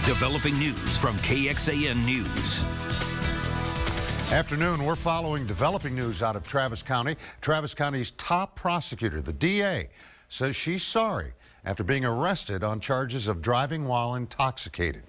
Developing news from KXAN News. Afternoon, we're following developing news out of Travis County. Travis County's top prosecutor, the DA, says she's sorry after being arrested on charges of driving while intoxicated.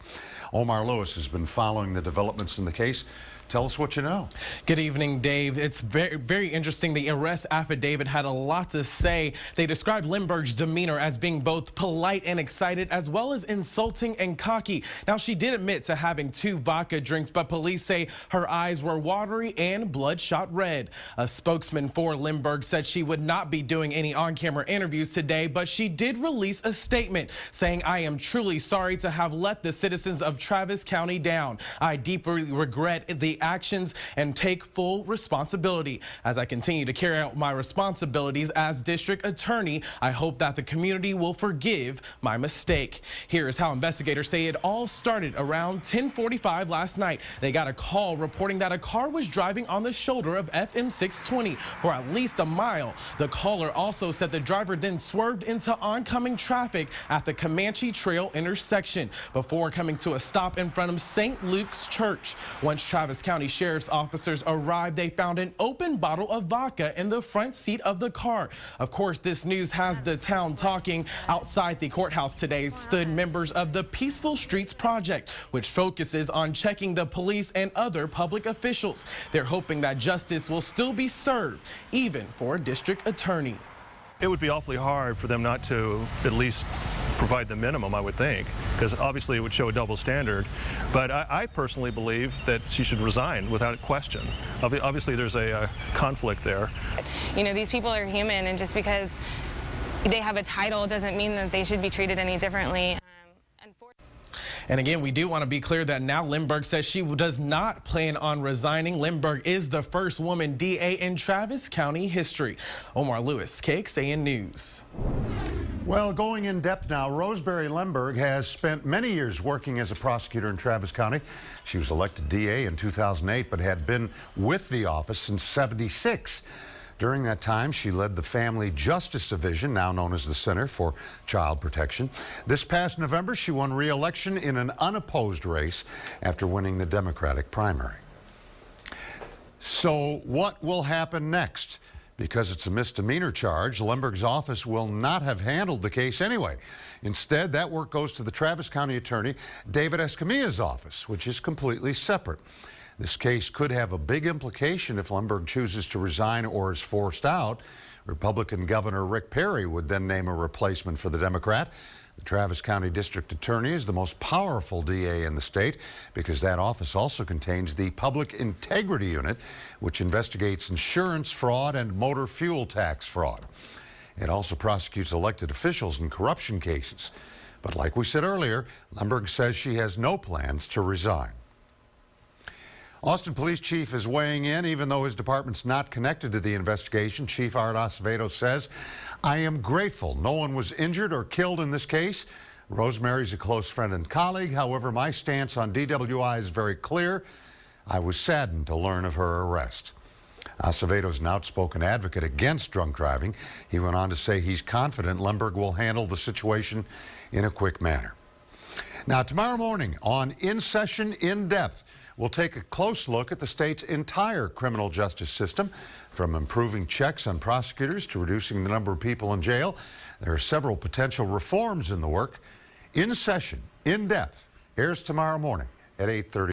Omar Lewis has been following the developments in the case. Tell us what you know. Good evening, Dave. It's very interesting. The arrest affidavit had a lot to say. They described Lehmberg's demeanor as being both polite and excited, as well as insulting and cocky. Now, she did admit to having 2 vodka drinks, but police say her eyes were watery and bloodshot red. A spokesman for Lehmberg said she would not be doing any on-camera interviews today, but she did release a statement saying, "I am truly sorry to have let the citizens of Travis County down. I deeply regret the actions and take full responsibility. As I continue to carry out my responsibilities as district attorney, I hope that the community will forgive my mistake." Here is how investigators say it all started around 10:45 last night. They got a call reporting that a car was driving on the shoulder of FM 620 for at least a mile. The caller also said the driver then swerved into oncoming traffic at the Comanche Trail intersection before coming to a stop in front of St. Luke's Church. Once Travis County Sheriff's officers arrived, they found an open bottle of vodka in the front seat of the car. Of course, this news has the town talking. Outside the courthouse today stood members of the Peaceful Streets Project, which focuses on checking the police and other public officials. They're hoping that justice will still be served, even for a district attorney. It would be awfully hard for them not to at least provide the minimum, I would think, because obviously it would show a double standard. But I personally believe that she should resign without question. Obviously there's a conflict there. You know, these people are human, and just because they have a title doesn't mean that they should be treated any differently. And again, we do want to be clear that now Lehmberg says she does not plan on resigning. Lehmberg is the first woman DA in Travis County history. Omar Lewis, KXAN News. Well, going in depth now, Rosemary Lehmberg has spent many years working as a prosecutor in Travis County. She was elected DA in 2008, but had been with the office since '76. During that time, she led the Family Justice Division, now known as the Center for Child Protection. This past November, she won re-election in an unopposed race after winning the Democratic primary. So what will happen next? Because it's a misdemeanor charge, Lehmberg's office will not have handled the case anyway. Instead, that work goes to the Travis County Attorney David Escamilla's office, which is completely separate. This case could have a big implication if Lehmberg chooses to resign or is forced out. Republican Governor Rick Perry would then name a replacement for the Democrat. The Travis County District Attorney is the most powerful DA in the state because that office also contains the Public Integrity Unit, which investigates insurance fraud and motor fuel tax fraud. It also prosecutes elected officials in corruption cases. But like we said earlier, Lehmberg says she has no plans to resign. Austin Police Chief is weighing in, even though his department's not connected to the investigation. Chief Art Acevedo says, "I am grateful no one was injured or killed in this case. Rosemary's a close friend and colleague. However, my stance on DWI is very clear. I was saddened to learn of her arrest." Acevedo's an outspoken advocate against drunk driving. He went on to say he's confident Lehmberg will handle the situation in a quick manner. Now, tomorrow morning on In Session In Depth, we'll take a close look at the state's entire criminal justice system, from improving checks on prosecutors to reducing the number of people in jail. There are several potential reforms in the work. In Session In Depth airs tomorrow morning at 8:30.